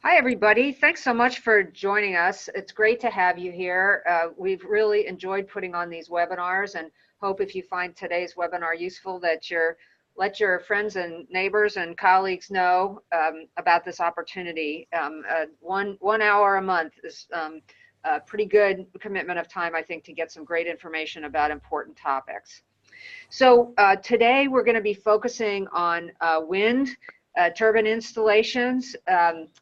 Hi, everybody. Thanks so much for joining us. It's great to have you here. We've really enjoyed putting on these webinars and hope if you find today's webinar useful that let your friends and neighbors and colleagues know about this opportunity. One hour a month is a pretty good commitment of time, I think, to get some great information about important topics. So today we're going to be focusing on wind turbine installations,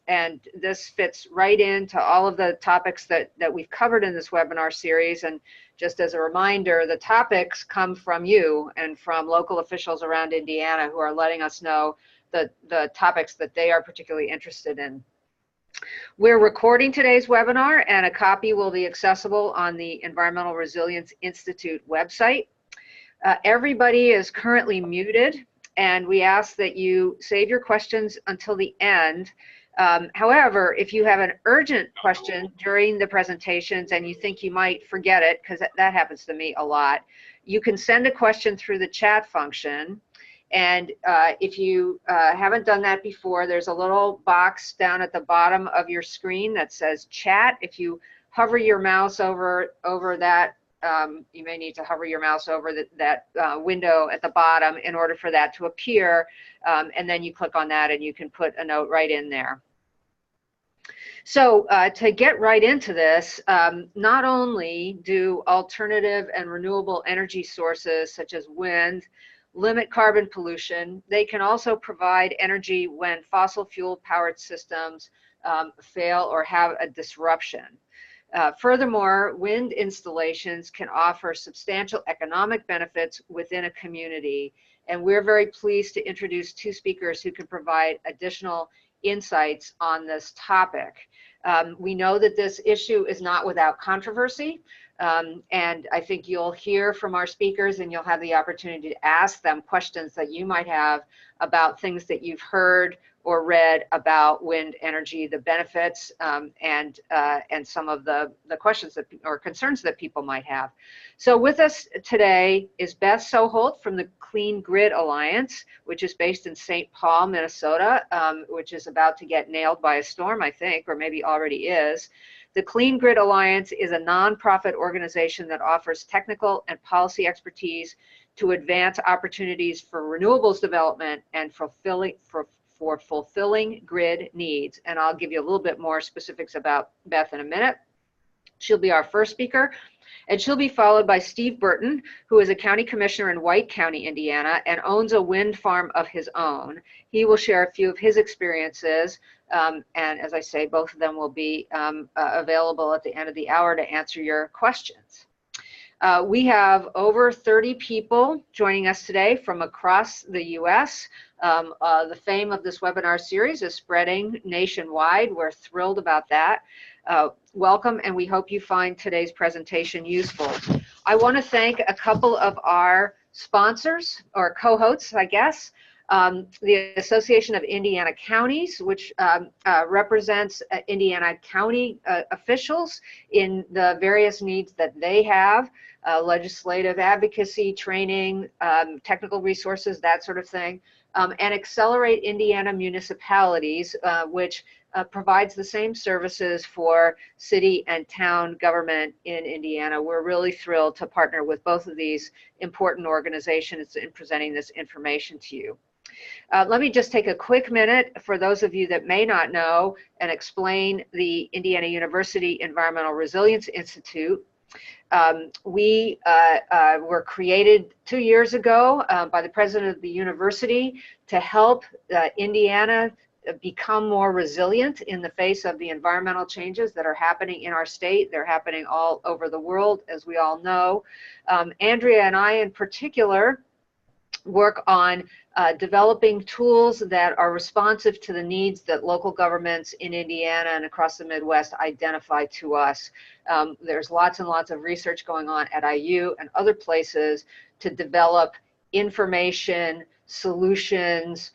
and this fits right into all of the topics that we've covered in this webinar series. And just as a reminder, the topics come from you and from local officials around Indiana who are letting us know the topics that they are particularly interested in. We're recording today's webinar, and a copy will be accessible on the Environmental Resilience Institute website. Everybody is currently muted, and we ask that you save your questions until the end. However, if you have an urgent question during the presentations and you think you might forget it, because that happens to me a lot, you can send a question through the chat function. And if you haven't done that before, there's a little box down at the bottom of your screen that says chat. If you hover your mouse over that, you may need to hover your mouse over that window at the bottom in order for that to appear, and then you click on that and you can put a note right in there. So to get right into this, not only do alternative and renewable energy sources such as wind limit carbon pollution, they can also provide energy when fossil fuel powered systems fail or have a disruption. Furthermore, wind installations can offer substantial economic benefits within a community, and we're very pleased to introduce two speakers who can provide additional insights on this topic. We know that this issue is not without controversy, and I think you'll hear from our speakers and you'll have the opportunity to ask them questions that you might have about things that you've heard or read about wind energy, the benefits, and some of the questions or concerns that people might have. So with us today is Beth Soholt from the Clean Grid Alliance, which is based in St. Paul, Minnesota, which is about to get nailed by a storm, I think, or maybe already is. The Clean Grid Alliance is a nonprofit organization that offers technical and policy expertise to advance opportunities for renewables development and for fulfilling grid needs. And I'll give you a little bit more specifics about Beth in a minute. She'll be our first speaker, and she'll be followed by Steve Burton, who is a county commissioner in White County, Indiana, and owns a wind farm of his own. He will share a few of his experiences, and as I say, both of them will be available at the end of the hour to answer your questions. We have over 30 people joining us today from across the U.S. The fame of this webinar series is spreading nationwide. We're thrilled about that. Welcome, and we hope you find today's presentation useful. I want to thank a couple of our sponsors, or co-hosts, I guess. The Association of Indiana Counties, which represents Indiana County officials in the various needs that they have, legislative advocacy, training, technical resources, that sort of thing. And Accelerate Indiana Municipalities, which provides the same services for city and town government in Indiana. We're really thrilled to partner with both of these important organizations in presenting this information to you. Let me just take a quick minute for those of you that may not know and explain the Indiana University Environmental Resilience Institute. We were created 2 years ago by the president of the university to help Indiana become more resilient in the face of the environmental changes that are happening in our state. They're happening all over the world, as we all know. Andrea and I in particular work on developing tools that are responsive to the needs that local governments in Indiana and across the Midwest identify to us. There's lots and lots of research going on at IU and other places to develop information, solutions,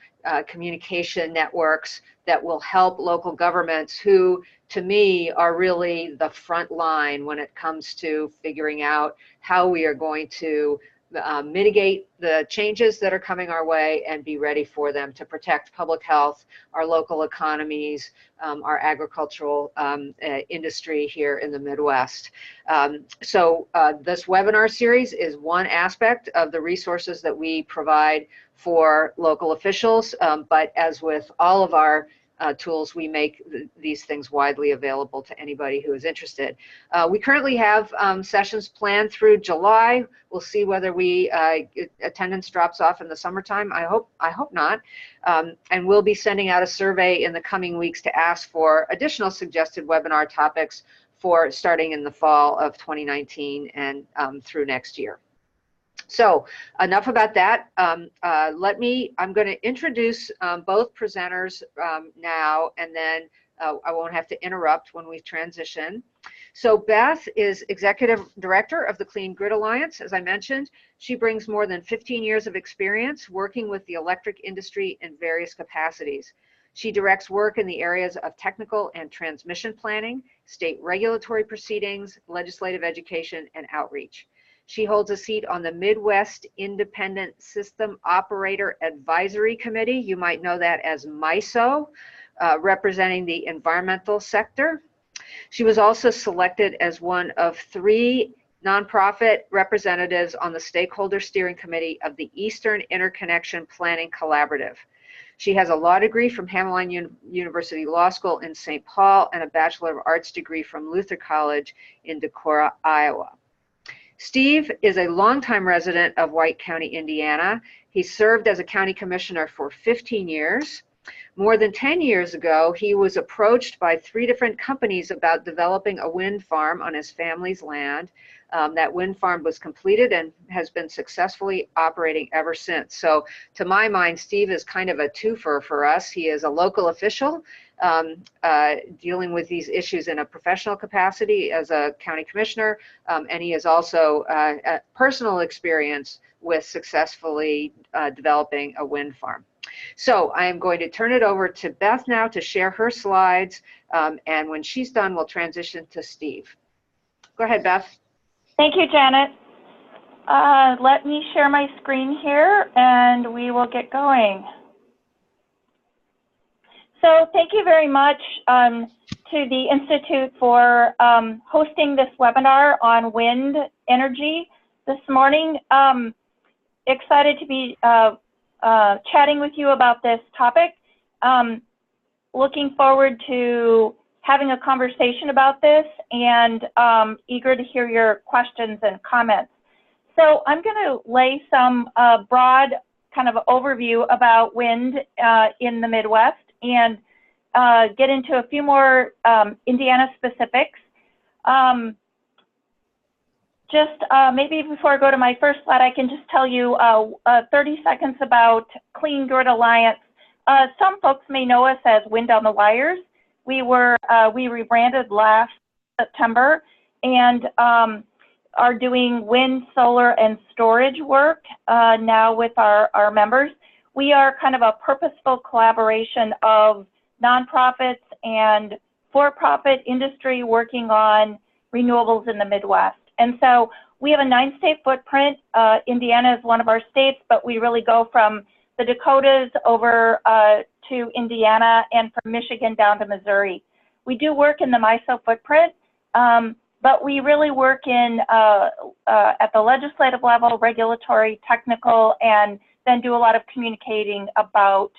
communication networks that will help local governments who, to me, are really the front line when it comes to figuring out how we are going to mitigate the changes that are coming our way and be ready for them to protect public health, our local economies, our agricultural industry here in the Midwest. So this webinar series is one aspect of the resources that we provide for local officials, but as with all of our tools, we make these things widely available to anybody who is interested. We currently have sessions planned through July. We'll see whether attendance drops off in the summertime. I hope not. And we'll be sending out a survey in the coming weeks to ask for additional suggested webinar topics for starting in the fall of 2019 and through next year. So enough about that. I'm going to introduce both presenters now, and then I won't have to interrupt when we transition. So Beth is Executive Director of the Clean Grid Alliance. As I mentioned, she brings more than 15 years of experience working with the electric industry in various capacities. She directs work in the areas of technical and transmission planning, state regulatory proceedings, legislative education, and outreach. She holds a seat on the Midwest Independent System Operator Advisory Committee. You might know that as MISO, representing the environmental sector. She was also selected as one of 3 nonprofit representatives on the Stakeholder Steering Committee of the Eastern Interconnection Planning Collaborative. She has a law degree from Hamline University Law School in St. Paul and a Bachelor of Arts degree from Luther College in Decorah, Iowa. Steve is a longtime resident of White County, Indiana. He served as a county commissioner for 15 years. More than 10 years ago, he was approached by 3 different companies about developing a wind farm on his family's land. That wind farm was completed and has been successfully operating ever since. So to my mind, Steve is kind of a twofer for us. He is a local official dealing with these issues in a professional capacity as a county commissioner, and he has also a personal experience with successfully developing a wind farm. So I am going to turn it over to Beth now to share her slides, and when she's done, we'll transition to Steve. Go ahead, Beth. Thank you, Janet. Let me share my screen here, and we will get going. So thank you very much to the Institute for hosting this webinar on wind energy this morning. Excited to be chatting with you about this topic. Looking forward to having a conversation about this, and eager to hear your questions and comments. So I'm going to lay some broad kind of overview about wind in the Midwest, and get into a few more Indiana specifics. Maybe before I go to my first slide, I can just tell you 30 seconds about Clean Grid Alliance. Some folks may know us as Wind on the Wires. We rebranded last September, and are doing wind, solar, and storage work now with our members. We are kind of a purposeful collaboration of nonprofits and for-profit industry working on renewables in the Midwest. And so we have a 9-state footprint. Indiana is one of our states, but we really go from the Dakotas over to Indiana, and from Michigan down to Missouri. We do work in the MISO footprint, but we really work in at the legislative level, regulatory, technical, and then do a lot of communicating about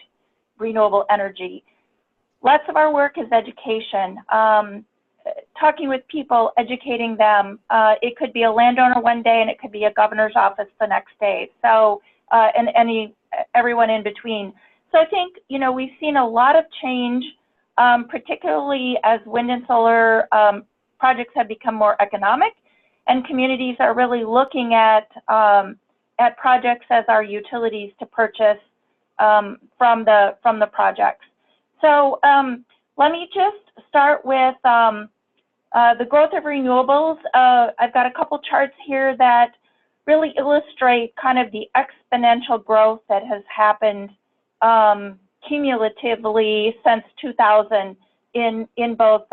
renewable energy. Lots of our work is education, talking with people, educating them. It could be a landowner one day, and it could be a governor's office the next day. So, and everyone in between. So I think, you know, we've seen a lot of change, particularly as wind and solar projects have become more economic, and communities are really looking at projects as our utilities to purchase from the projects. So let me just start with the growth of renewables. I've got a couple charts here that really illustrate kind of the exponential growth that has happened cumulatively since 2000 in both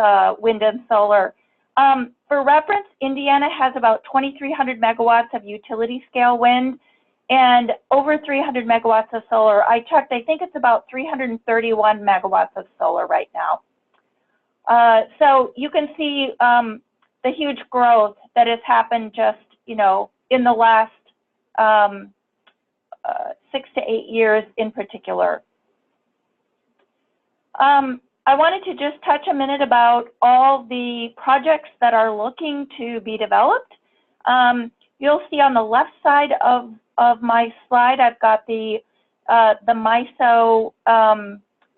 wind and solar. For reference, Indiana has about 2,300 megawatts of utility scale wind and over 300 megawatts of solar. I checked, I think it's about 331 megawatts of solar right now. So you can see the huge growth that has happened just, you know, in the last 6 to 8 years in particular. I wanted to just touch a minute about all the projects that are looking to be developed. You'll see on the left side of my slide, I've got the MISO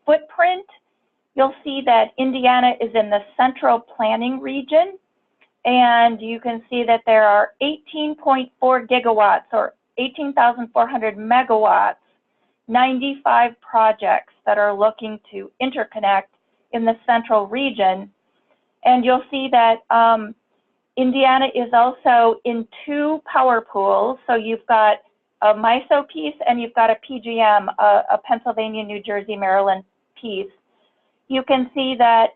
footprint. You'll see that Indiana is in the central planning region, and you can see that there are 18.4 gigawatts or 18,400 megawatts, 95 projects that are looking to interconnect in the central region. And you'll see that Indiana is also in 2 power pools. So you've got a MISO piece and you've got a PJM, a Pennsylvania, New Jersey, Maryland piece. You can see that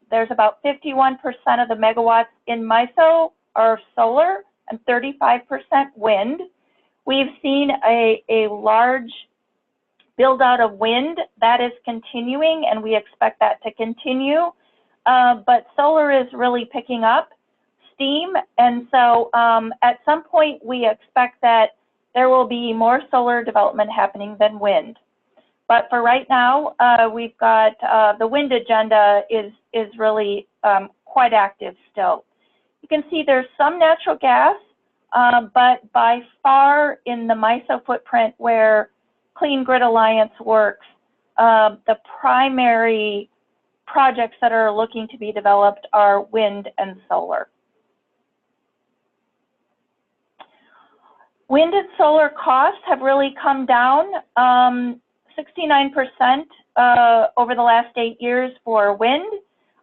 there's about 51% of the megawatts in MISO are solar and 35% wind. We've seen a large build out of wind that is continuing, and we expect that to continue. But solar is really picking up steam, and so at some point we expect that there will be more solar development happening than wind. But for right now, we've got the wind agenda is really quite active still. You can see there's some natural gas, but by far in the MISO footprint where Clean Grid Alliance works, the primary projects that are looking to be developed are wind and solar. Wind and solar costs have really come down 69% over the last 8 years for wind,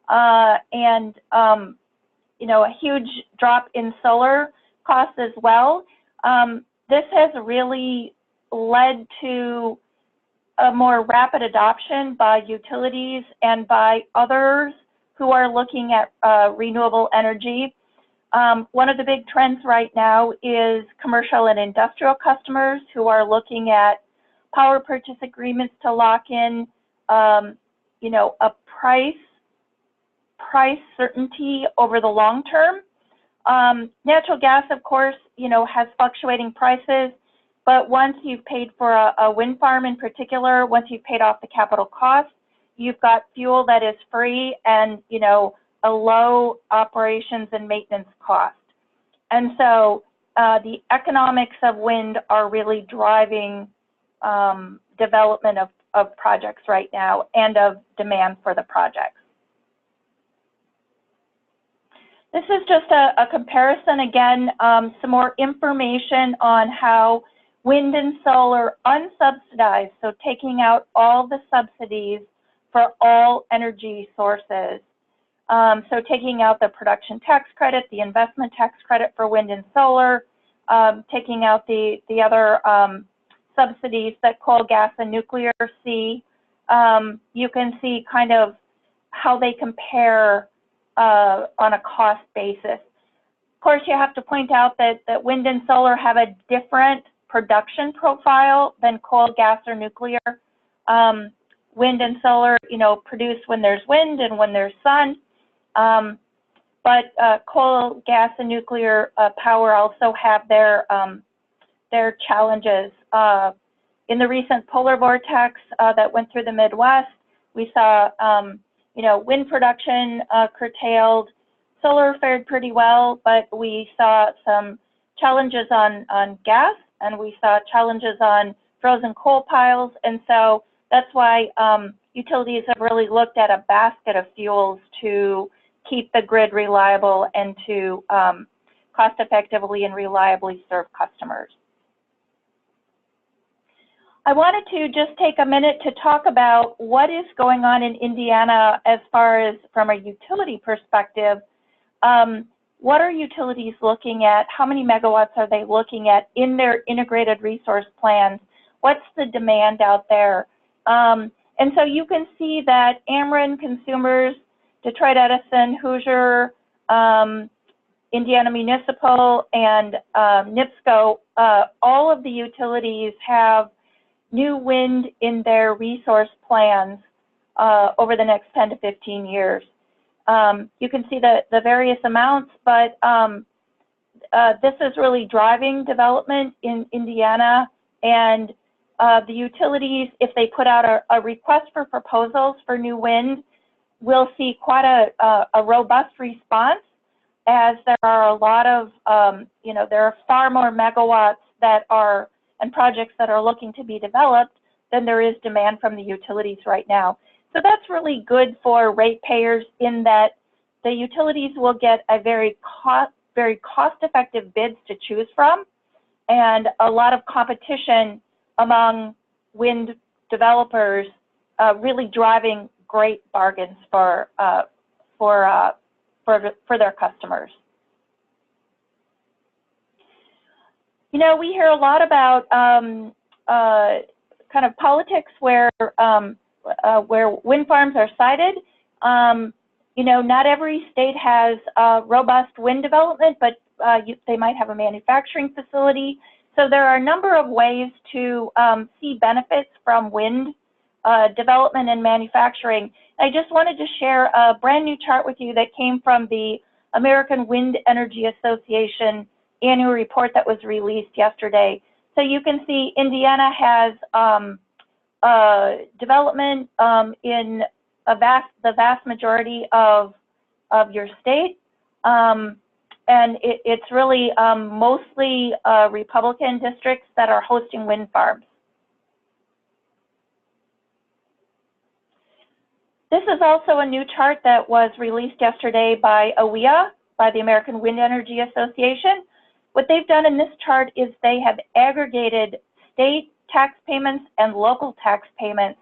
and you know, a huge drop in solar costs as well. This has really led to a more rapid adoption by utilities and by others who are looking at renewable energy. One of the big trends right now is commercial and industrial customers who are looking at power purchase agreements to lock in, you know, a price certainty over the long term. Natural gas, of course, you know, has fluctuating prices, but once you've paid for a wind farm in particular, once you've paid off the capital cost, you've got fuel that is free and, you know, a low operations and maintenance cost. And so the economics of wind are really driving development of projects right now and of demand for the projects. This is just a comparison, again, some more information on how wind and solar unsubsidized, so taking out all the subsidies for all energy sources. So taking out the production tax credit, the investment tax credit for wind and solar, taking out the other subsidies that coal, gas, and nuclear see. You can see kind of how they compare on a cost basis. Of course, you have to point out that wind and solar have a different production profile than coal, gas, or nuclear. Wind and solar, you know, produce when there's wind and when there's sun. But coal, gas, and nuclear power also have their challenges. In the recent polar vortex that went through the Midwest, we saw you know, wind production curtailed. Solar fared pretty well, but we saw some challenges on gas, and we saw challenges on frozen coal piles. And so that's why utilities have really looked at a basket of fuels to keep the grid reliable and to cost effectively and reliably serve customers. I wanted to just take a minute to talk about what is going on in Indiana as far as from a utility perspective. What are utilities looking at? How many megawatts are they looking at in their integrated resource plans? What's the demand out there? And so you can see that Ameren, Consumers, Detroit Edison, Hoosier, Indiana Municipal, and NIPSCO, all of the utilities have new wind in their resource plans over the next 10 to 15 years. You can see the various amounts, but this is really driving development in Indiana, and the utilities, if they put out a request for proposals for new wind, will see quite a robust response, as there are a lot of, there are far more megawatts that are, and projects that are looking to be developed than there is demand from the utilities right now. So that's really good for ratepayers, in that the utilities will get a very cost-effective bids to choose from, and a lot of competition among wind developers, really driving great bargains for their customers. You know, we hear a lot about kind of politics where wind farms are sited. You know, not every state has robust wind development, but they might have a manufacturing facility. So there are a number of ways to see benefits from wind development and manufacturing. I just wanted to share a brand new chart with you that came from the American Wind Energy Association annual report that was released yesterday. So you can see Indiana has development in the vast majority of your state, and it's really mostly Republican districts that are hosting wind farms. This is also a new chart that was released yesterday by AWEA, by the American Wind Energy Association. What they've done in this chart is they have aggregated state tax payments and local tax payments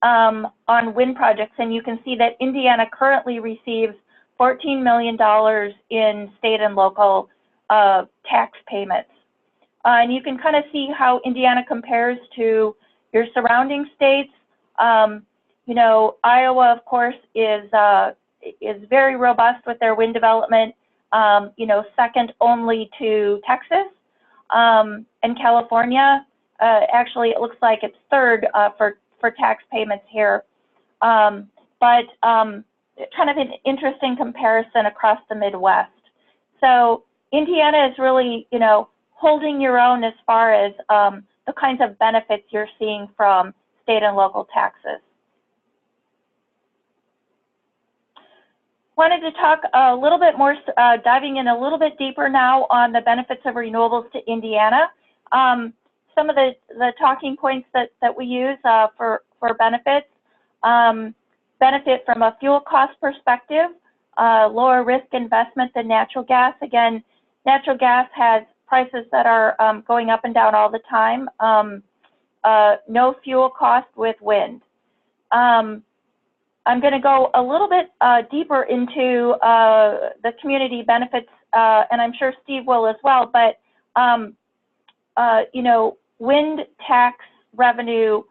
on wind projects, and you can see that Indiana currently receives $14 million in state and local tax payments. And you can kind of see how Indiana compares to your surrounding states. You know, Iowa, of course, is very robust with their wind development, you know, second only to Texas. And California, actually, it looks like it's third for tax payments here. But kind of an interesting comparison across the Midwest. So Indiana is really, you know, holding your own as far as the kinds of benefits you're seeing from state and local taxes. Wanted to talk a little bit more, diving in a little bit deeper now on the benefits of renewables to Indiana. Some of the talking points that we use for benefits: benefit from a fuel cost perspective, lower risk investment than natural gas. Again, natural gas has prices that are going up and down all the time. No fuel cost with wind. I'm going to go a little bit deeper into the community benefits, and I'm sure Steve will as well, but you know, wind tax revenue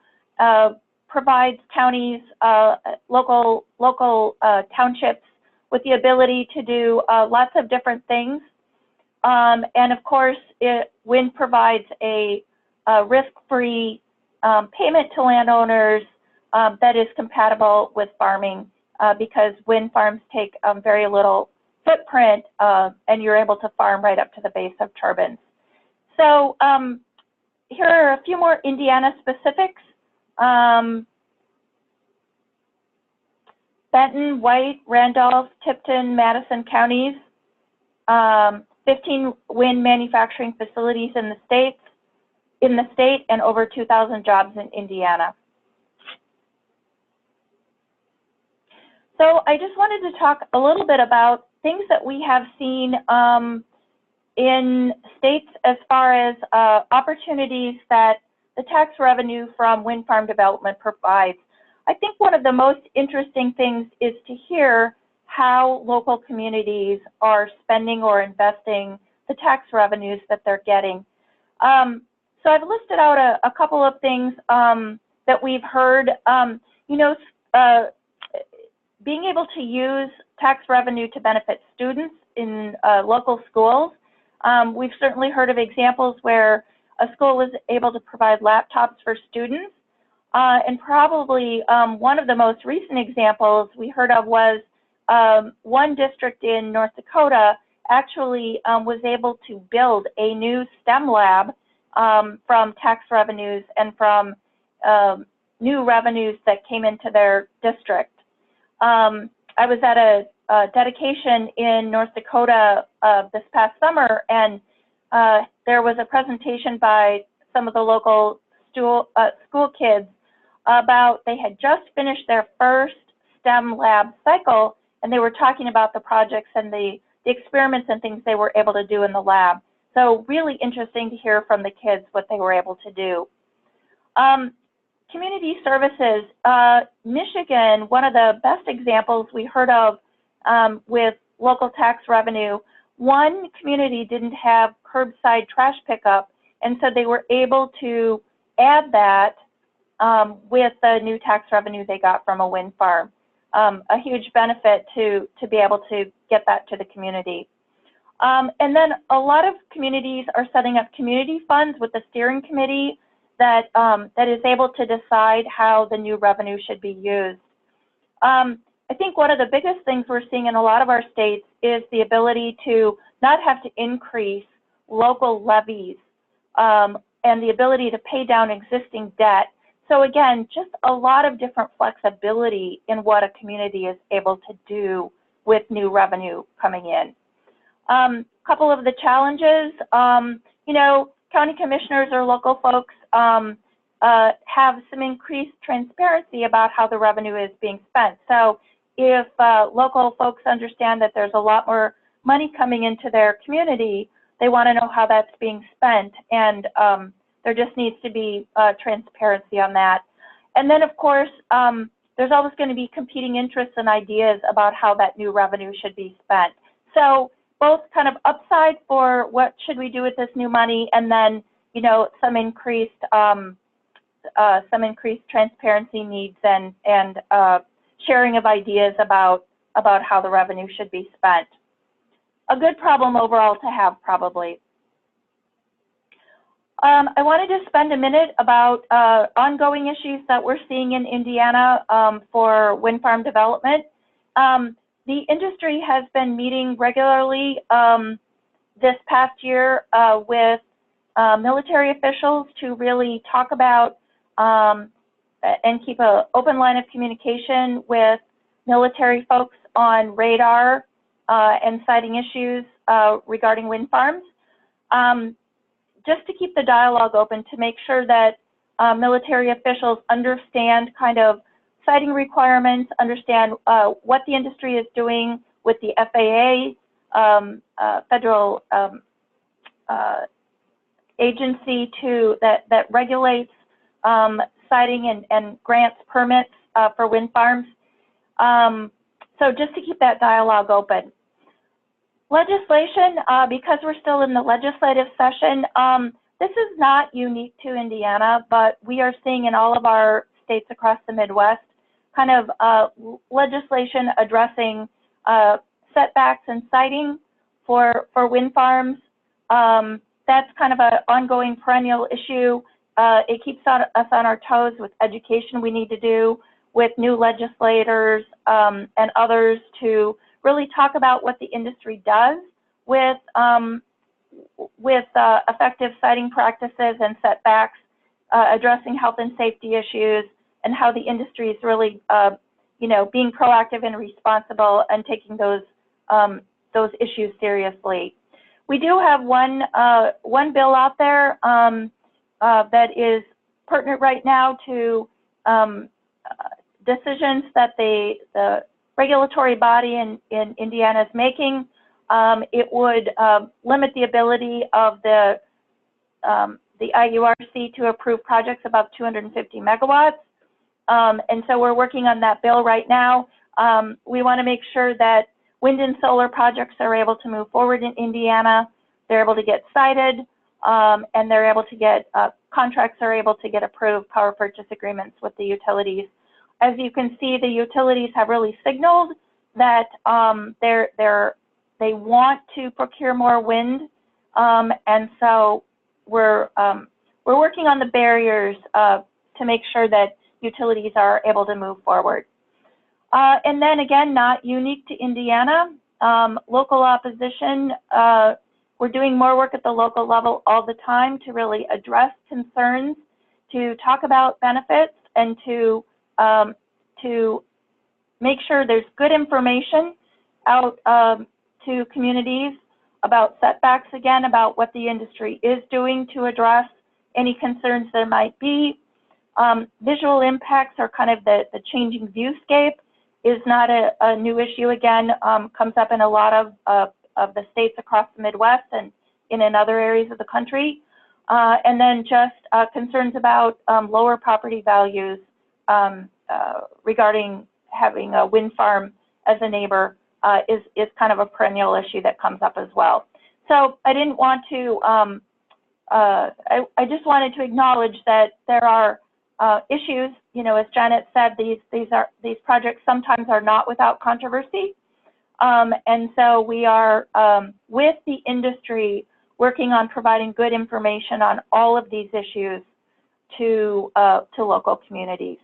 provides counties, local townships with the ability to do lots of different things. And of course, wind provides a risk-free payment to landowners that is compatible with farming, because wind farms take very little footprint, and you're able to farm right up to the base of turbines. So here are a few more Indiana specifics. Benton, White, Randolph, Tipton, Madison counties, 15 wind manufacturing facilities in the state, and over 2,000 jobs in Indiana. So I just wanted to talk a little bit about things that we have seen in states as far as opportunities that the tax revenue from wind farm development provides. I think one of the most interesting things is to hear how local communities are spending or investing the tax revenues that they're getting. So I've listed out a couple of things that we've heard. You know, being able to use tax revenue to benefit students in local schools. We've certainly heard of examples where a school was able to provide laptops for students. And probably one of the most recent examples we heard of was one district in North Dakota actually was able to build a new STEM lab from tax revenues and from new revenues that came into their district. I was at a dedication in North Dakota this past summer, and there was a presentation by some of the local school kids about they had just finished their first STEM lab cycle, and they were talking about the projects and the experiments and things they were able to do in the lab. So really interesting to hear from the kids what they were able to do. Community services, Michigan, one of the best examples we heard of with local tax revenue. One community didn't have curbside trash pickup, and so they were able to add that with the new tax revenue they got from a wind farm. A huge benefit to be able to get that to the community. And then a lot of communities are setting up community funds with the steering committee that is able to decide how the new revenue should be used. I think one of the biggest things we're seeing in a lot of our states is the ability to not have to increase local levies and the ability to pay down existing debt. So again, just a lot of different flexibility in what a community is able to do with new revenue coming in. Couple of the challenges, you know, county commissioners or local folks have some increased transparency about how the revenue is being spent. So if local folks understand that there's a lot more money coming into their community, they want to know how that's being spent, and there just needs to be transparency on that. And then, of course, there's always going to be competing interests and ideas about how that new revenue should be spent. So both kind of upside for what should we do with this new money, and then, you know, some increased transparency needs and sharing of ideas about how the revenue should be spent. A good problem overall to have, probably. I wanted to spend a minute about ongoing issues that we're seeing in Indiana for wind farm development. The industry has been meeting regularly this past year with military officials to really talk about and keep an open line of communication with military folks on radar and siting issues regarding wind farms. Just to keep the dialogue open, to make sure that military officials understand kind of siting requirements, understand what the industry is doing with the FAA, federal agency that regulates siting and grants permits for wind farms. So just to keep that dialogue open. Legislation, because we're still in the legislative session, this is not unique to Indiana, but we are seeing in all of our states across the Midwest kind of legislation addressing setbacks and siting for wind farms. That's kind of an ongoing perennial issue. It keeps us on our toes with education we need to do with new legislators and others to really talk about what the industry does with effective siting practices and setbacks, addressing health and safety issues, and how the industry is really, you know, being proactive and responsible and taking those issues seriously. We do have one bill out there that is pertinent right now to decisions that the regulatory body in Indiana is making. It would limit the ability of the IURC to approve projects above 250 megawatts. And so we're working on that bill right now. We want to make sure that wind and solar projects are able to move forward in Indiana. They're able to get sited, and they're able to get contracts are able to get approved power purchase agreements with the utilities. As you can see, the utilities have really signaled that they want to procure more wind, and so we're working on the barriers to make sure that utilities are able to move forward. And then again, not unique to Indiana, local opposition. We're doing more work at the local level all the time to really address concerns, to talk about benefits, and to make sure there's good information out to communities about setbacks, again, about what the industry is doing to address any concerns there might be. Visual impacts are kind of the changing viewscape is not a new issue, again, comes up in a lot of the states across the Midwest and in other areas of the country. And then just concerns about lower property values regarding having a wind farm as a neighbor is kind of a perennial issue that comes up as well. So I didn't want to, I just wanted to acknowledge that there are issues, you know, as Janet said, these projects sometimes are not without controversy. And so we are, with the industry, working on providing good information on all of these issues to local communities.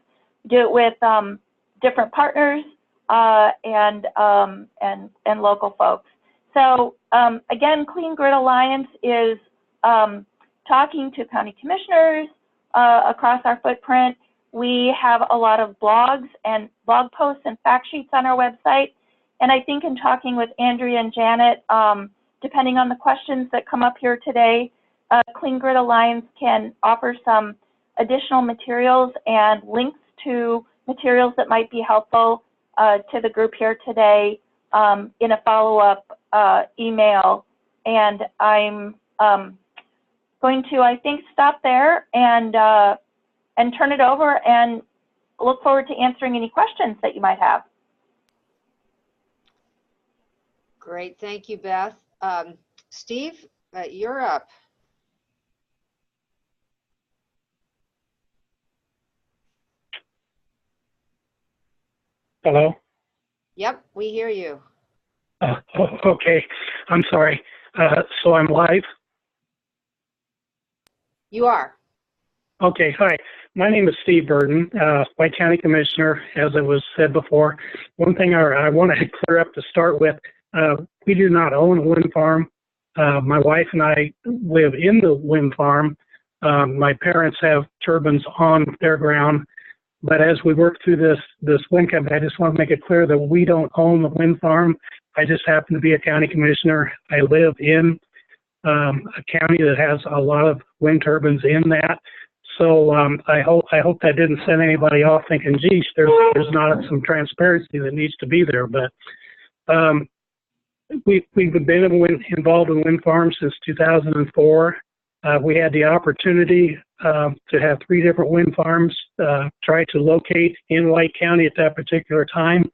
Do it with different partners and local folks. So again, Clean Grid Alliance is talking to county commissioners across our footprint. We have a lot of blogs and blog posts and fact sheets on our website. And I think in talking with Andrea and Janet, depending on the questions that come up here today, Clean Grid Alliance can offer some additional materials and links to materials that might be helpful to the group here today in a follow-up email. And I'm going to, I think, stop there and turn it over and look forward to answering any questions that you might have. Great, thank you, Beth. Steve, you're up. Hello? Yep, we hear you. Okay, I'm sorry. So I'm live? You are. Okay, hi. My name is Steve Burton, White County Commissioner, as it was said before. One thing I want to clear up to start with, we do not own a wind farm. My wife and I live in the wind farm. My parents have turbines on their ground. But as we work through this wind company, I just want to make it clear that we don't own the wind farm. I just happen to be a county commissioner. I live in a county that has a lot of wind turbines in that. So I hope that didn't send anybody off thinking, geez, there's not some transparency that needs to be there. But we've been involved in wind farms since 2004. We had the opportunity to have 3 different wind farms try to locate in White County at that particular time.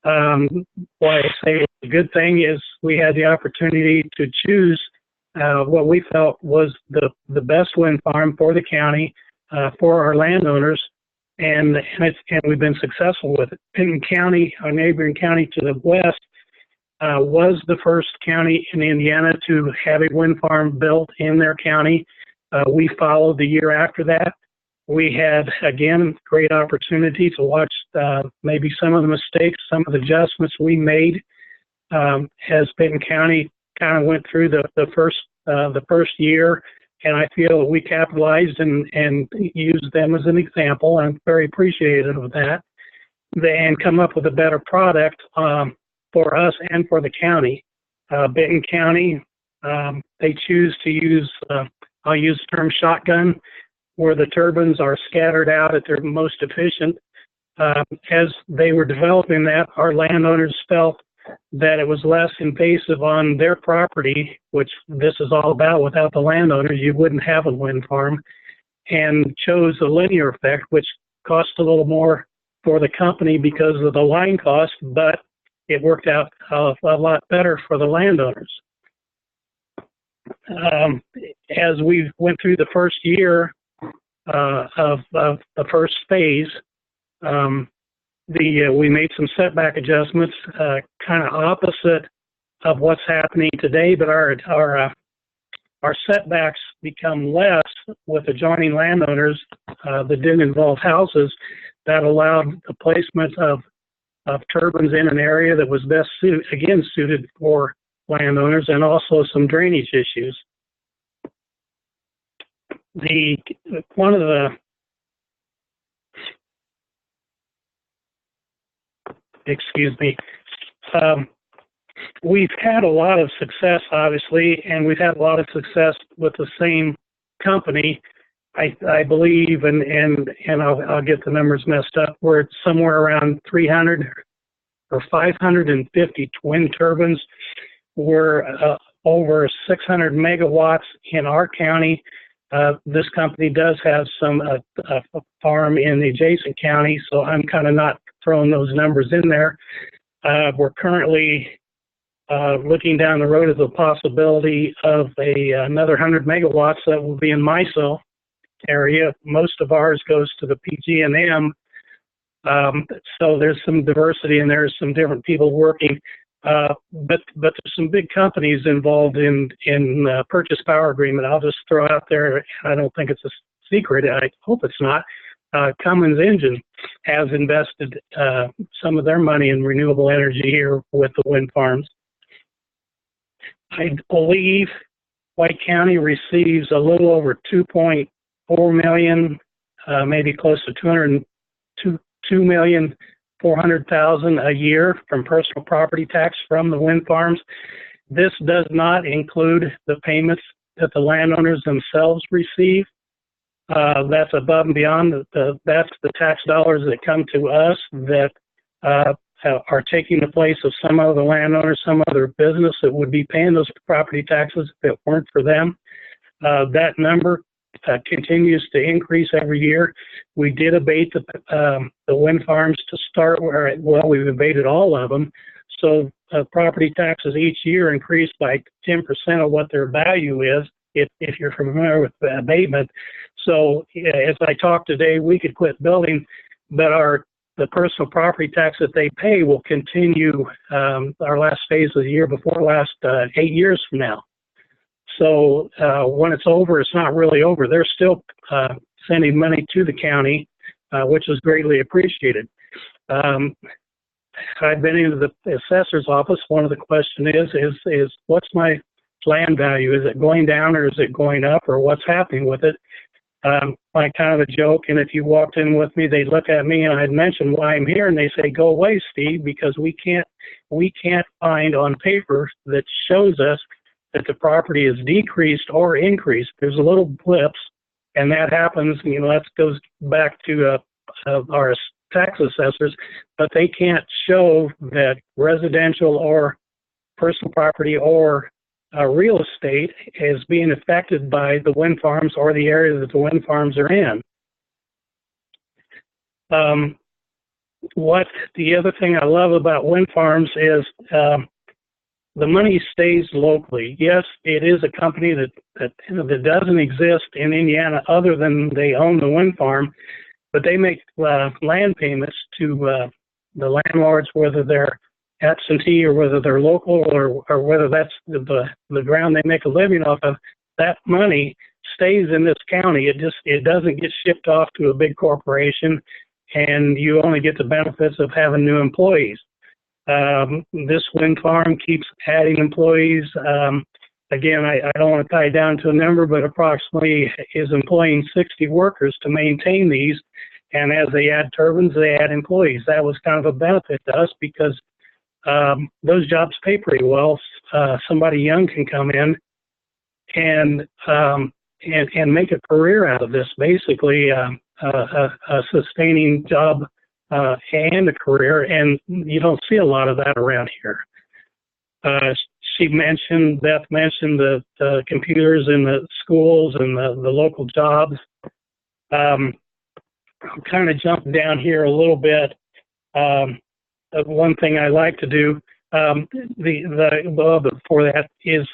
Why I say a good thing is we had the opportunity to choose what we felt was the best wind farm for the county, for our landowners, and we've been successful with it. Benton County, our neighboring county to the west, was the first county in Indiana to have a wind farm built in their county. We followed the year after that. We had, again, great opportunity to watch maybe some of the mistakes, some of the adjustments we made as Benton County kind of went through the first year, and I feel that we capitalized and used them as an example. I'm very appreciative of that, and come up with a better product for us and for the county. Benton County, they choose to use, I'll use the term shotgun, where the turbines are scattered out at their most efficient. As they were developing that, our landowners felt that it was less invasive on their property, which this is all about. Without the landowners, you wouldn't have a wind farm, and chose a linear effect, which cost a little more for the company because of the line cost, but it worked out a lot better for the landowners. As we went through the first year of the first phase, we made some setback adjustments, kind of opposite of what's happening today, but our setbacks become less with adjoining landowners that didn't involve houses. That allowed the placement of turbines in an area that was best suited for landowners, and also some drainage issues. One of the excuse me, we've had a lot of success, obviously, and we've had a lot of success with the same company. I believe, and I'll get the numbers messed up, we're somewhere around 300 or 550 twin turbines. We're over 600 megawatts in our county. This company does have a farm in the adjacent county, so I'm kind of not throwing those numbers in there. We're currently looking down the road at the possibility of another 100 megawatts that will be in MISO area. Most of ours goes to the PG&M, so there's some diversity and there's some different people working. But there's some big companies involved in purchase power agreement. I'll just throw out there, I don't think it's a secret, I hope it's not. Cummins Engine has invested some of their money in renewable energy here with the wind farms. I believe White County receives a little over 2.4 million, maybe close to 2,400,000 a year from personal property tax from the wind farms. This does not include the payments that the landowners themselves receive. That's above and beyond. That's the tax dollars that come to us that are taking the place of some other landowner, some other business that would be paying those property taxes if it weren't for them. That number continues to increase every year. We did abate the wind farms to start where, well, we've abated all of them. So property taxes each year increase by 10% of what their value is, if you're familiar with the abatement. So as I talk today, we could quit building, but the personal property tax that they pay will continue our last phase of the year before last 8 years from now. So when it's over, it's not really over. They're still sending money to the county, which is greatly appreciated. I've been into the assessor's office. One of the questions is what's my land value? Is it going down or is it going up, or what's happening with it? Like kind of a joke, and if you walked in with me, they'd look at me and I'd mention why I'm here, and they say, "Go away, Steve, because we can't find on paper that shows us that the property is decreased or increased." There's a little blips, and that happens. You know, that goes back to our tax assessors, but they can't show that residential or personal property or real estate is being affected by the wind farms or the area that the wind farms are in. What the other thing I love about wind farms is the money stays locally. Yes, it is a company that doesn't exist in Indiana other than they own the wind farm, but they make land payments to the landlords, whether they're absentee or whether they're local or whether that's the ground they make a living off of. That money stays in this county. It doesn't get shipped off to a big corporation, and you only get the benefits of having new employees. This wind farm keeps adding employees. Again, I don't want to tie it down to a number, but approximately is employing 60 workers to maintain these. And as they add turbines, they add employees. That was kind of a benefit to us because those jobs pay pretty well. Somebody young can come in and make a career out of this, basically a sustaining job and a career, and you don't see a lot of that around here. Beth mentioned the computers in the schools and the local jobs. I'll kind of jump down here a little bit. One thing I like to do before that is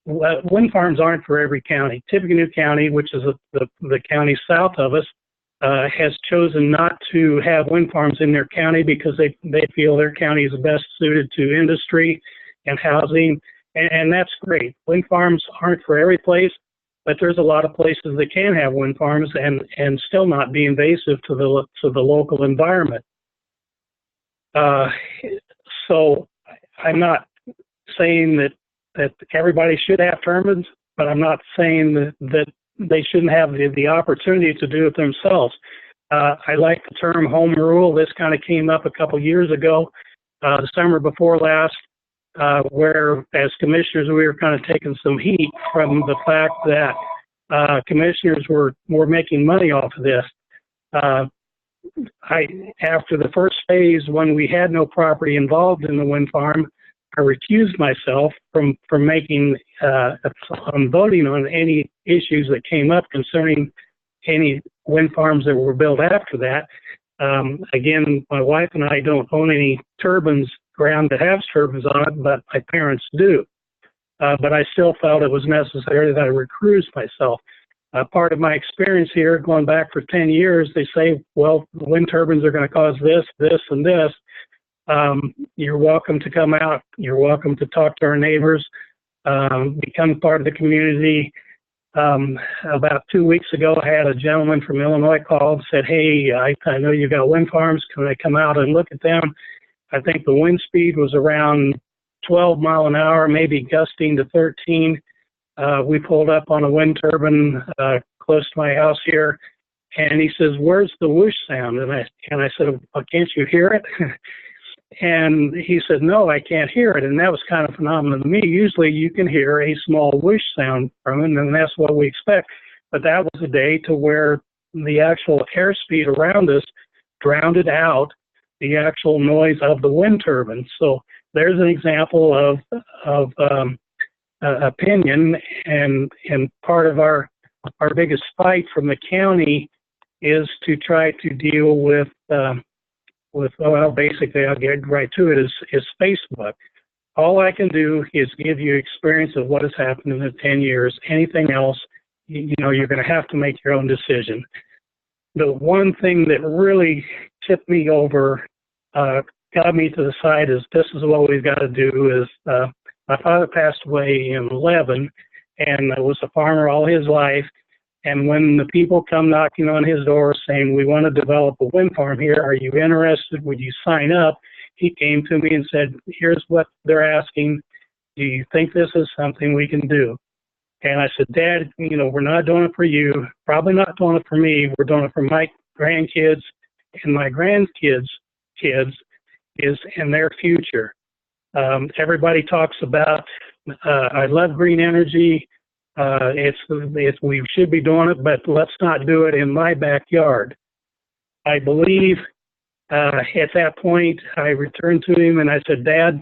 wind farms aren't for every county. Tippecanoe County, which is the county south of us, has chosen not to have wind farms in their county because they feel their county is best suited to industry and housing, and that's great. Wind farms aren't for every place, but there's a lot of places that can have wind farms and still not be invasive to the local environment. So I'm not saying that everybody should have turbines, but I'm not saying that they shouldn't have the opportunity to do it themselves. I like the term home rule. This kind of came up a couple years ago, the summer before last, where as commissioners we were kind of taking some heat from the fact that commissioners were making money off of this. After the first phase, when we had no property involved in the wind farm, I recused myself from making on voting on any issues that came up concerning any wind farms that were built after that. Again, my wife and I don't own any turbines, ground that has turbines on it, but my parents do. But I still felt it was necessary that I recuse myself. Part of my experience here, going back for 10 years, they say, well, wind turbines are going to cause this, this, and this. You're welcome to come out. You're welcome to talk to our neighbors, become part of the community. About 2 weeks ago, I had a gentleman from Illinois call and said, hey, I know you got wind farms. Can I come out and look at them? I think the wind speed was around 12 mile an hour, maybe gusting to 13. We pulled up on a wind turbine close to my house here, and he says, where's the whoosh sound? And I said, well, can't you hear it? And he said, no, I can't hear it. And that was kind of phenomenal to me. Usually you can hear a small whoosh sound from it, and that's what we expect. But that was a day to where the actual airspeed around us drowned out the actual noise of the wind turbine. So there's an example of opinion, and part of our biggest fight from the county is to try to deal with well, basically, I'll get right to it, is Facebook. All I can do is give you experience of what has happened in the 10 years. Anything else, you know, you're going to have to make your own decision. The one thing that really tipped me over, got me to the side, is this is what we've got to do. Is my father passed away in 11, and was a farmer all his life. And when the people come knocking on his door saying, we want to develop a wind farm here, are you interested? Would you sign up? He came to me and said, here's what they're asking. Do you think this is something we can do? And I said, Dad, you know, we're not doing it for you. Probably not doing it for me. We're doing it for my grandkids and my grandkids' kids in their future. Everybody talks about, I love green energy. We should be doing it, but let's not do it in my backyard. I believe at that point, I returned to him and I said, Dad,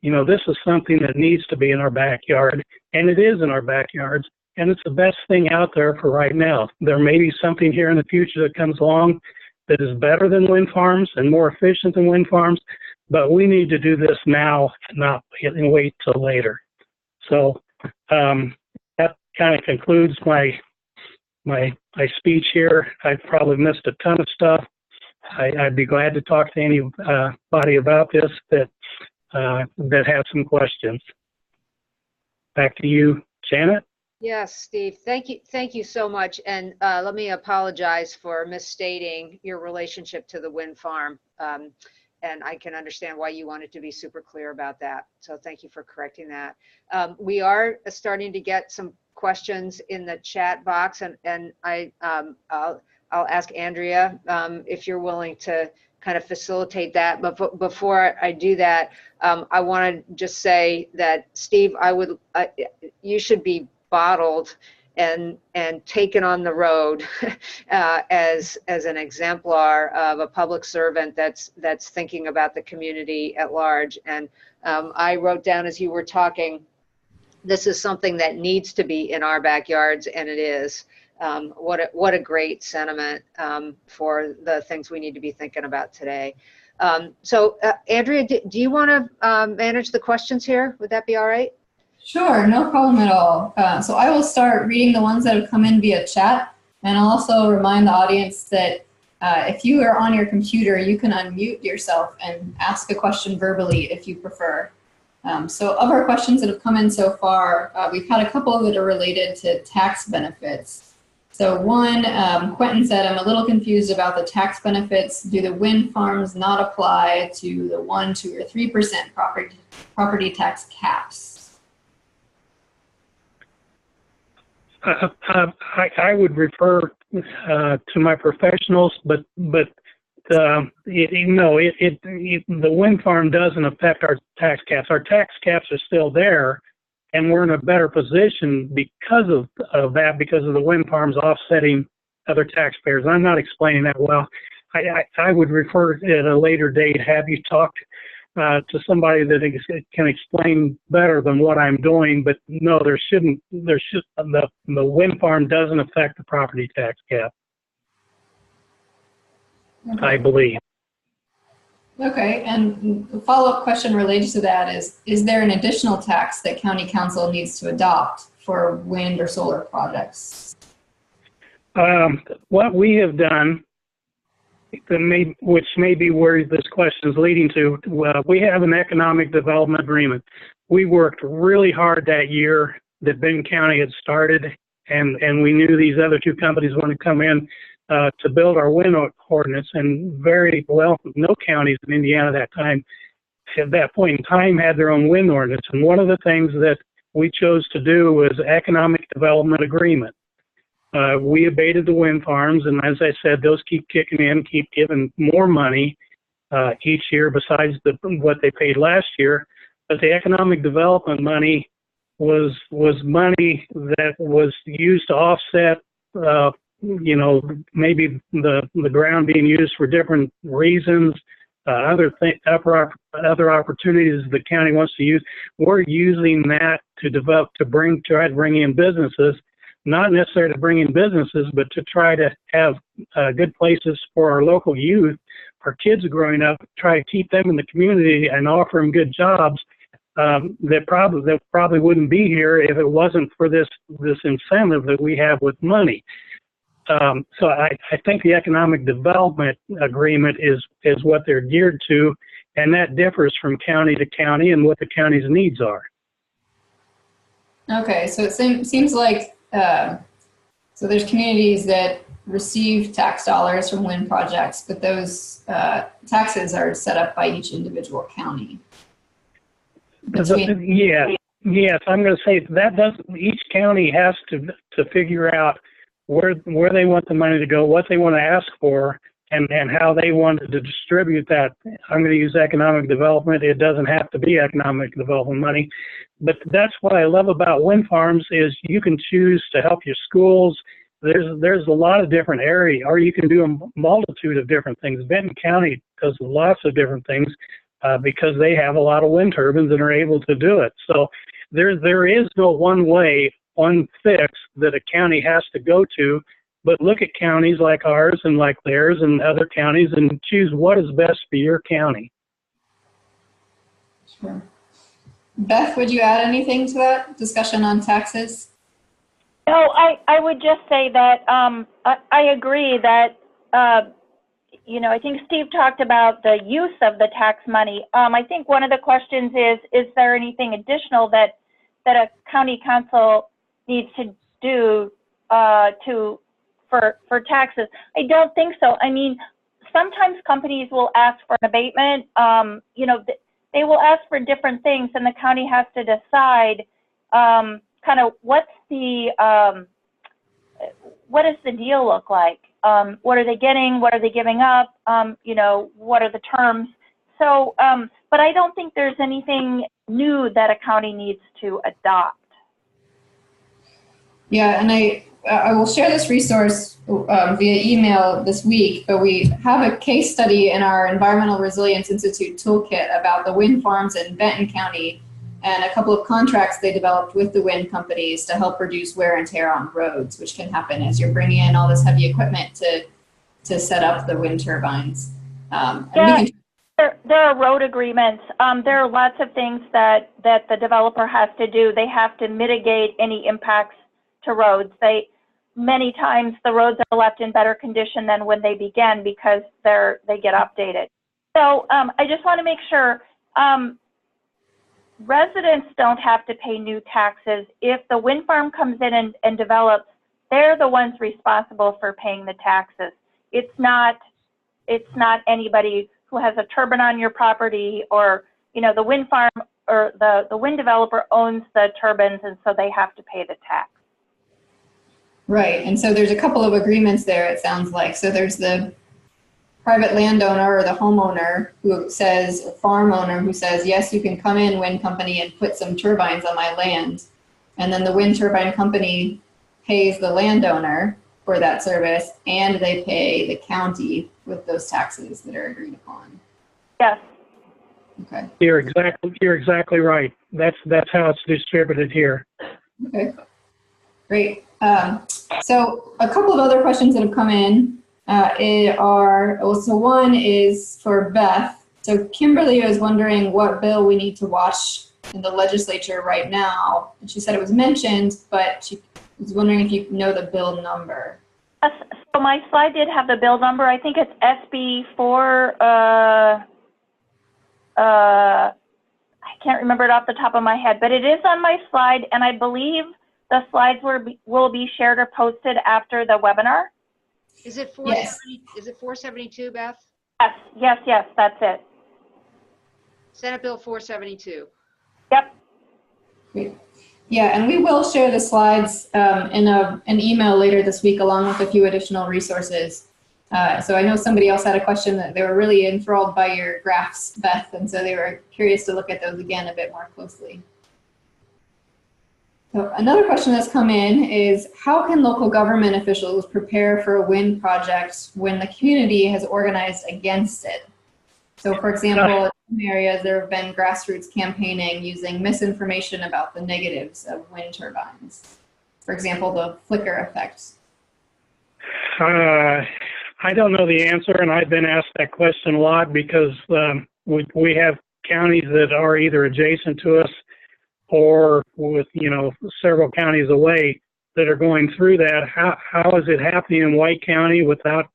you know, this is something that needs to be in our backyard, and it is in our backyards, and it's the best thing out there for right now. There may be something here in the future that comes along that is better than wind farms and more efficient than wind farms, but we need to do this now, not wait till later. So, that kind of concludes my speech here. I've probably missed a ton of stuff. I'd be glad to talk to anybody about this that has some questions. Back to you, Janet. Yes, Steve, thank you so much. And let me apologize for misstating your relationship to the wind farm. And I can understand why you wanted to be super clear about that. So thank you for correcting that. We are starting to get some questions in the chat box, and I'll ask Andrea if you're willing to kind of facilitate that. But before I do that, I want to just say that, Steve, you should be bottled and taken on the road as an exemplar of a public servant that's thinking about the community at large. And I wrote down as you were talking, this is something that needs to be in our backyards, and it is. What a great sentiment for the things we need to be thinking about today. So Andrea, do you want to manage the questions here? Would that be all right? Sure, no problem at all. So I will start reading the ones that have come in via chat, And I'll also remind the audience that if you are on your computer, you can unmute yourself and ask a question verbally if you prefer. So of our questions that have come in so far, we've had a couple that are related to tax benefits. So one, Quentin said, I'm a little confused about the tax benefits. Do the wind farms not apply to the 1, 2, or 3% property tax caps? I would refer to my professionals, but the wind farm doesn't affect our tax caps. Our tax caps are still there, and we're in a better position because of that, because of the wind farms offsetting other taxpayers. I'm not explaining that well. I would refer at a later date, have you talked to somebody that can explain better than what I'm doing, but no, the wind farm doesn't affect the property tax cap, Okay. I believe. Okay, and the follow-up question related to that is there an additional tax that County Council needs to adopt for wind or solar projects? What we have done, which may be where this question is leading to, we have an economic development agreement. We worked really hard that year that Benton County had started, and we knew these other two companies wanted to come in to build our wind ordinance, and no counties in Indiana at that point in time had their own wind ordinance. And one of the things that we chose to do was economic development agreement. We abated the wind farms, and as I said, those keep kicking in, keep giving more money each year besides what they paid last year. But the economic development money was money that was used to offset maybe the ground being used for different reasons, other opportunities the county wants to use. We're using that to try to bring in businesses, not necessarily to bring in businesses, but to try to have good places for our local youth, our kids growing up, try to keep them in the community and offer them good jobs that probably wouldn't be here if it wasn't for this incentive that we have with money. So I think the economic development agreement is what they're geared to, and that differs from county to county and what the county's needs are. Okay, so it seems like so there's communities that receive tax dollars from wind projects, but those taxes are set up by each individual county. Yes, I'm going to say each county has to figure out where they want the money to go, what they want to ask for, and how they want to distribute that. I'm going to use economic development. It doesn't have to be economic development money, but that's what I love about wind farms is you can choose to help your schools. There's a lot of different areas, or you can do a multitude of different things. Benton County does lots of different things because they have a lot of wind turbines and are able to do it. So there is no one fix that a county has to go to, but look at counties like ours and like theirs and other counties and choose what is best for your county. Sure. Beth, would you add anything to that discussion on taxes? No, I would just say that I agree that, I think Steve talked about the use of the tax money. I think one of the questions is there anything additional that a county council needs to do for taxes? I don't think so. I mean, sometimes companies will ask for an abatement. They will ask for different things, and the county has to decide kind of what does the deal look like? What are they getting? What are they giving up? What are the terms? So, but I don't think there's anything new that a county needs to adopt. Yeah, and I will share this resource via email this week, but we have a case study in our Environmental Resilience Institute toolkit about the wind farms in Benton County and a couple of contracts they developed with the wind companies to help reduce wear and tear on roads, which can happen as you're bringing in all this heavy equipment to set up the wind turbines. There are road agreements. There are lots of things that the developer has to do. They have to mitigate any impacts to roads. many times the roads are left in better condition than when they began because they get updated. So I just want to make sure residents don't have to pay new taxes. If the wind farm comes in and develops, they're the ones responsible for paying the taxes. It's not anybody who has a turbine on your property, or the wind farm or the wind developer owns the turbines, and so they have to pay the tax. Right, and so there's a couple of agreements there, it sounds like. So there's the private landowner or the homeowner who says, a farm owner who says, yes, you can come in, wind company, and put some turbines on my land. And then the wind turbine company pays the landowner for that service, and they pay the county with those taxes that are agreed upon. Yes. Okay. You're exactly right. That's how it's distributed here. Okay. Great. So a couple of other questions that have come in so one is for Beth. So Kimberly was wondering what bill we need to watch in the legislature right now. And she said it was mentioned, but she was wondering if you know the bill number. Yes, so my slide did have the bill number. I think it's SB 4, I can't remember it off the top of my head, but it is on my slide, and I believe the slides will be shared or posted after the webinar. Is it 470? Yes. Is it 472, Beth? Yes, that's it. Senate Bill 472. Yep. Great. Yeah, and we will share the slides in an email later this week, along with a few additional resources. So I know somebody else had a question that they were really enthralled by your graphs, Beth, and so they were curious to look at those again a bit more closely. So another question that's come in is, how can local government officials prepare for a wind project when the community has organized against it? So for example, in some areas there have been grassroots campaigning using misinformation about the negatives of wind turbines. For example, the flicker effect. I don't know the answer, and I've been asked that question a lot because we have counties that are either adjacent to us or with, several counties away that are going through that. How is it happening in White County without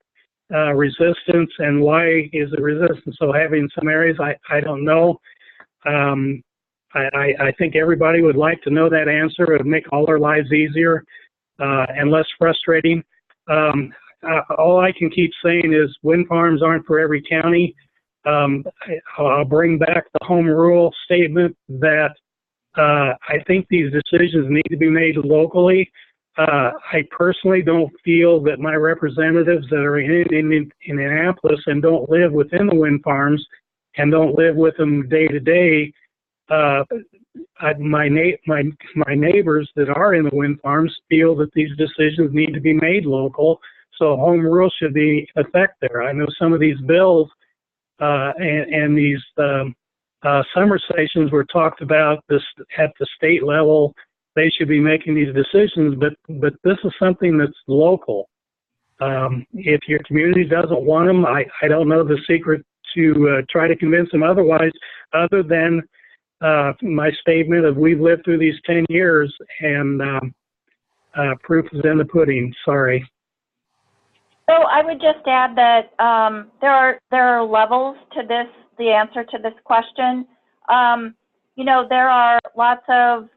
resistance, and why is the resistance so heavy in some areas? I don't know. I think everybody would like to know that answer. It would make all their lives easier and less frustrating. All I can keep saying is wind farms aren't for every county. I'll bring back the home rule statement that I think these decisions need to be made locally. I personally don't feel that my representatives that are in Indianapolis and don't live within the wind farms and don't live with them day to day, my neighbors that are in the wind farms feel that these decisions need to be made local. So home rule should be in effect there. I know some of these bills and these summer sessions were talked about this at the state level. They should be making these decisions, but this is something that's local. If your community doesn't want them, I don't know the secret to try to convince them otherwise, other than my statement of we've lived through these 10 years and proof is in the pudding. Sorry. So I would just add that there are levels to this, the answer to this question. There are lots of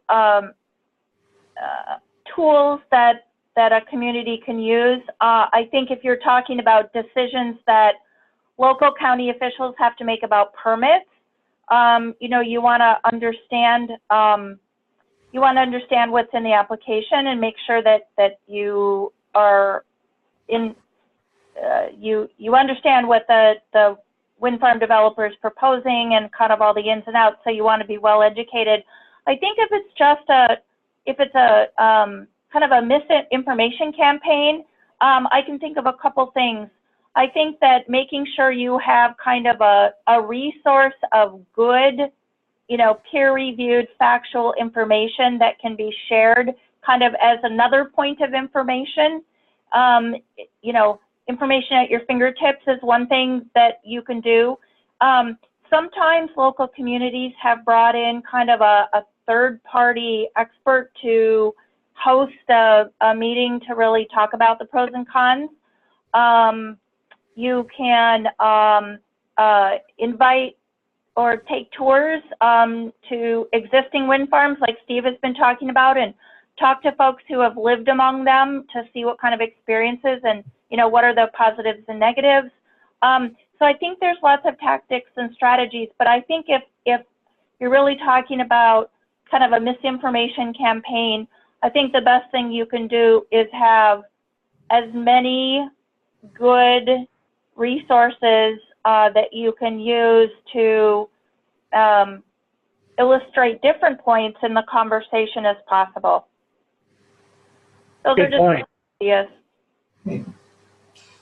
tools that a community can use. I think if you're talking about decisions that local county officials have to make about permits, you want to understand what's in the application and make sure that you are in you understand what the wind farm developer is proposing and kind of all the ins and outs. So you want to be well educated. I think if it's a kind of a misinformation campaign, I can think of a couple things. I think that making sure you have kind of a resource of good, peer-reviewed factual information that can be shared kind of as another point of information. Information at your fingertips is one thing that you can do. Sometimes local communities have brought in kind of a third-party expert to host a meeting to really talk about the pros and cons. You can invite or take tours to existing wind farms like Steve has been talking about, and talk to folks who have lived among them to see what kind of experiences and, you know, what are the positives and negatives. So I think there's lots of tactics and strategies, but I think if you're really talking about kind of a misinformation campaign, I think the best thing you can do is have as many good resources that you can use to illustrate different points in the conversation as possible. Those Good are just point. ideas. Great.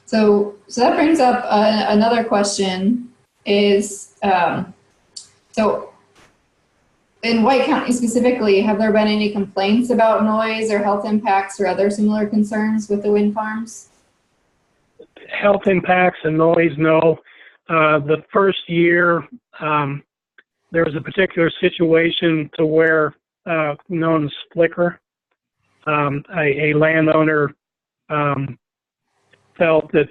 So that brings up another question is, so in White County specifically, have there been any complaints about noise or health impacts or other similar concerns with the wind farms? Health impacts and noise, no. The first year, there was a particular situation to where, known as flicker, a landowner felt that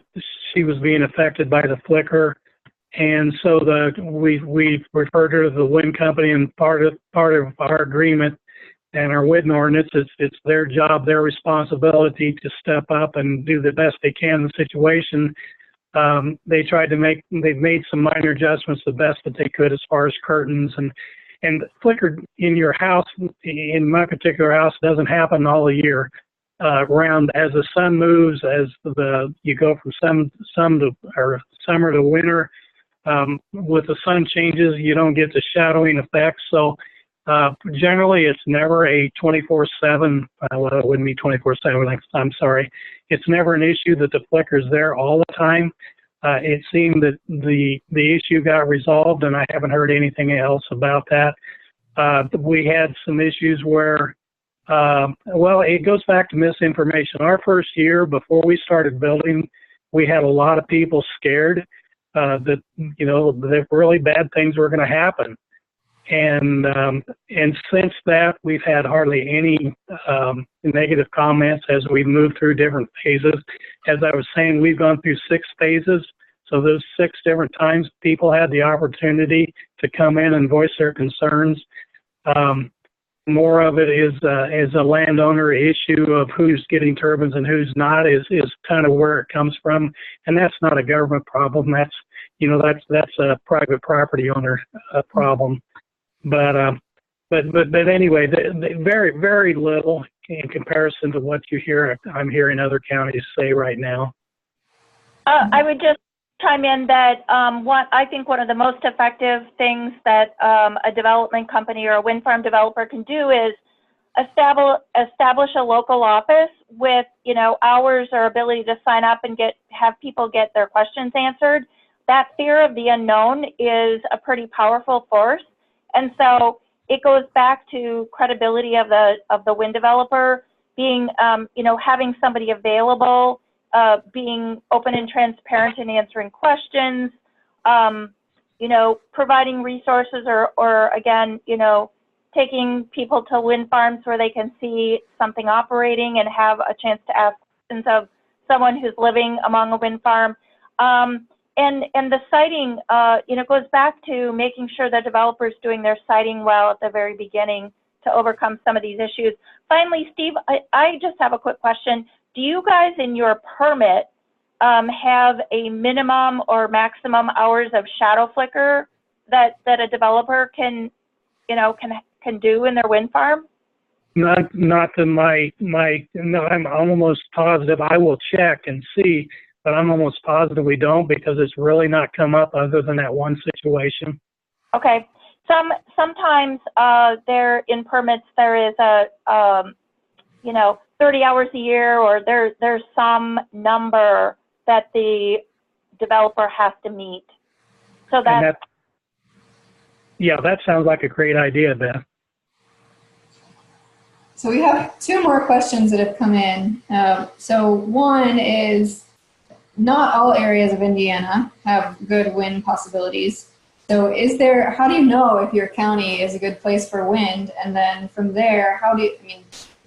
she was being affected by the flicker, and so we referred her to the wind company, and part of our agreement and our wind ordinance, it's their job, their responsibility to step up and do the best they can in the situation. They've made some minor adjustments the best that they could as far as curtains and flicker in your house. In my particular house, doesn't happen all the year round. As the sun moves, as you go from summer to winter, with the sun changes, you don't get the shadowing effect. So generally, it's never a 24/7. Well, it wouldn't be 24/7. I'm sorry. It's never an issue that the flicker's there all the time. It seemed that the issue got resolved, and I haven't heard anything else about that. We had some issues where, well, it goes back to misinformation. Our first year, before we started building, we had a lot of people scared that, you know, that really bad things were going to happen. And since that, we've had hardly any negative comments as we moved through different phases. As I was saying, we've gone through 6 phases. So those 6 different times, people had the opportunity to come in and voice their concerns. More of it is a landowner issue of who's getting turbines and who's not is kind of where it comes from. And that's not a government problem. That's, you know, that's a private property owner problem. But anyway, very, very little in comparison to what I'm hearing other counties say right now. I would just chime in that I think one of the most effective things that a development company or a wind farm developer can do is establish a local office with, you know, hours or ability to sign up and have people get their questions answered. That fear of the unknown is a pretty powerful force. And so it goes back to credibility of the wind developer being, you know, having somebody available, being open and transparent in answering questions, you know, providing resources or again, you know, taking people to wind farms where they can see something operating and have a chance to ask questions of someone who's living among a wind farm. And the siting, you know, goes back to making sure the developer's doing their siting well at the very beginning to overcome some of these issues. Finally, Steve, I just have a quick question. Do you guys in your permit have a minimum or maximum hours of shadow flicker that a developer can, you know, can do in their wind farm? Not to no, I'm almost positive. I will check and see, but I'm almost positive we don't, because it's really not come up other than that one situation. Okay. Sometimes there in permits there is a you know, 30 hours a year, or there's some number that the developer has to meet. So yeah, that sounds like a great idea, Beth. So we have 2 more questions that have come in. So one is, not all areas of Indiana have good wind possibilities. So how do you know if your county is a good place for wind? And then from there,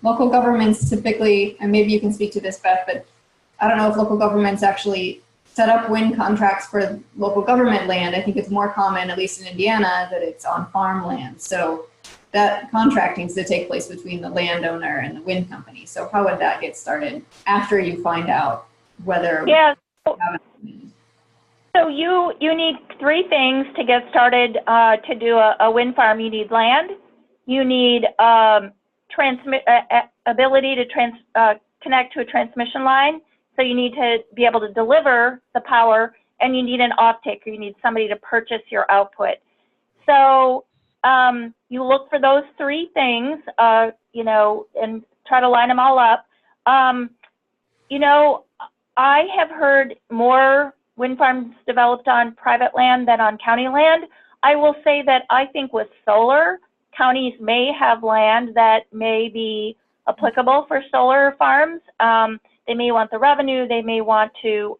local governments typically, and maybe you can speak to this, Beth, but I don't know if local governments actually set up wind contracts for local government land. I think it's more common, at least in Indiana, that it's on farmland. So that contracting is to take place between the landowner and the wind company. So how would that get started after you find out whether? Yeah. So you need three things to get started to do a wind farm. You need land, you need ability to connect to a transmission line. So you need to be able to deliver the power, and you need an off-taker. You need somebody to purchase your output. So you look for those three things, you know, and try to line them all up. You know, I have heard more wind farms developed on private land than on county land. I will say that I think with solar, counties may have land that may be applicable for solar farms. They may want the revenue. They may want to,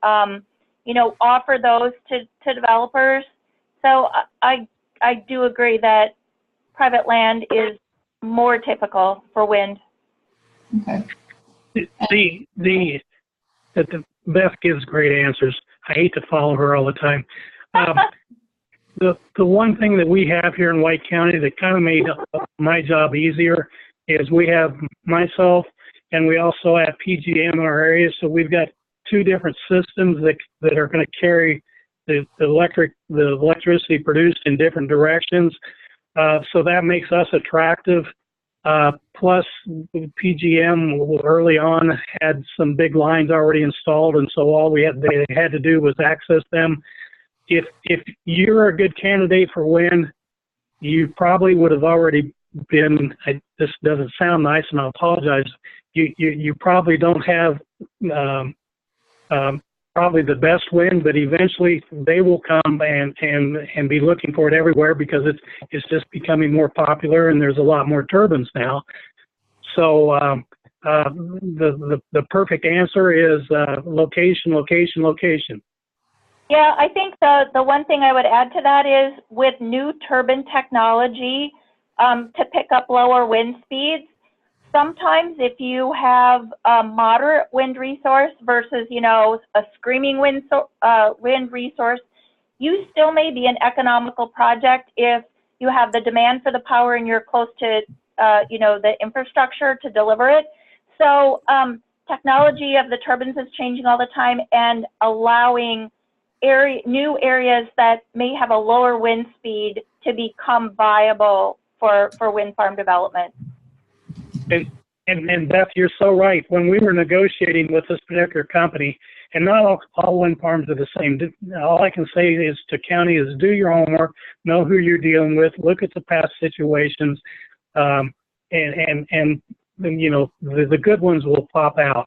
you know, offer those to developers. So I do agree that private land is more typical for wind. Okay. Beth gives great answers. I hate to follow her all the time. The one thing that we have here in White County that kind of made my job easier is we have myself and we also have PGM in our area. So we've got two different systems that are going to carry the electricity produced in different directions. So that makes us attractive. Plus, PGM early on had some big lines already installed, and so all they had to do was access them. If you're a good candidate for wind, you probably would have already been. This doesn't sound nice, and I apologize. You probably don't have probably the best wind, but eventually they will come and be looking for it everywhere because it's just becoming more popular and there's a lot more turbines now. So the perfect answer is location, location, location. Yeah, I think the one thing I would add to that is with new turbine technology to pick up lower wind speeds, sometimes if you have a moderate wind resource versus, you know, a screaming wind resource, you still may be an economical project if you have the demand for the power and you're close to, you know, the infrastructure to deliver it. So technology of the turbines is changing all the time and allowing new areas that may have a lower wind speed to become viable for wind farm development. And Beth, you're so right. When we were negotiating with this particular company, and not all wind farms are the same. All I can say is to county is do your homework, know who you're dealing with, look at the past situations, and you know the good ones will pop out.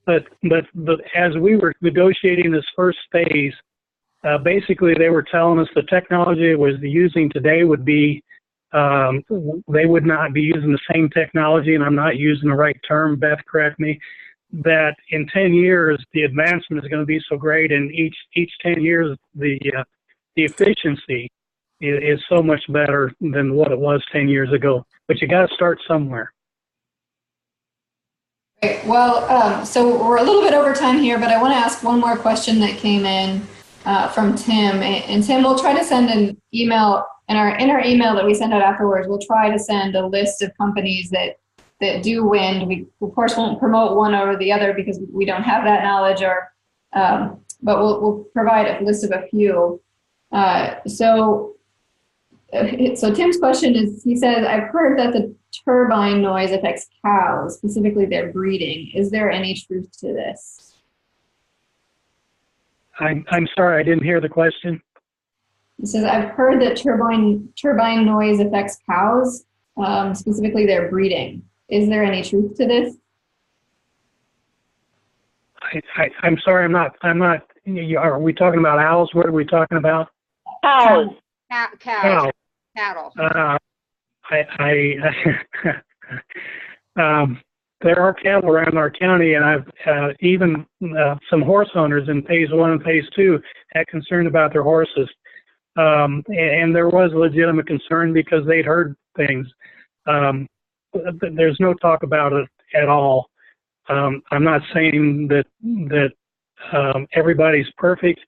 But as we were negotiating this first phase, basically they were telling us the technology it was using today would be. They would not be using the same technology, and I'm not using the right term, Beth, correct me, that in 10 years, the advancement is going to be so great, and each 10 years, the efficiency is so much better than what it was 10 years ago. But you got to start somewhere. Great. Well, so we're a little bit over time here, but I want to ask one more question that came in from Tim. And Tim, we'll try to send an email. In our email that we send out afterwards, we'll try to send a list of companies that do wind. We of course won't promote one over the other because we don't have that knowledge, but we'll provide a list of a few. So Tim's question is, he says, I've heard that the turbine noise affects cows, specifically their breeding. Is there any truth to this? I'm sorry, I didn't hear the question. It says, I've heard that turbine noise affects cows, specifically their breeding. Is there any truth to this? I'm sorry, I'm not. Are we talking about owls? What are we talking about? Cows. Cows. Cattle. There are cattle around our county, and I've even some horse owners in phase 1 and phase 2 had concern about their horses. And there was legitimate concern because they'd heard things. there's no talk about it at all. I'm not saying that everybody's perfect,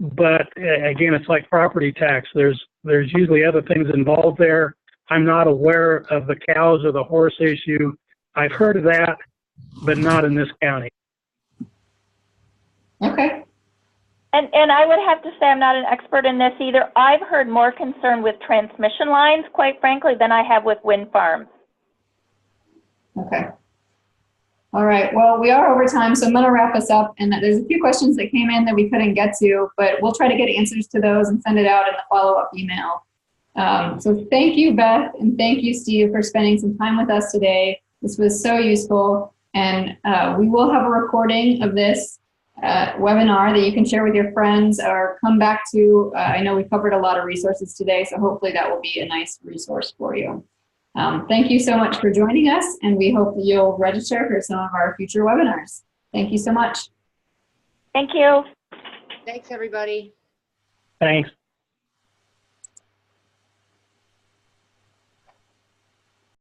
but again, it's like property tax. There's usually other things involved there. I'm not aware of the cows or the horse issue. I've heard of that, but not in this county. Okay. And I would have to say I'm not an expert in this either. I've heard more concern with transmission lines, quite frankly, than I have with wind farms. Okay. All right. Well, we are over time, so I'm going to wrap us up. And there's a few questions that came in that we couldn't get to, but we'll try to get answers to those and send it out in the follow-up email. So thank you, Beth, and thank you, Steve, for spending some time with us today. This was so useful. And we will have a recording of this webinar that you can share with your friends or come back to. I know we covered a lot of resources today, so hopefully that will be a nice resource for you. Thank you so much for joining us, and we hope that you'll register for some of our future webinars. Thank you so much. Thank you. Thanks, everybody. Thanks.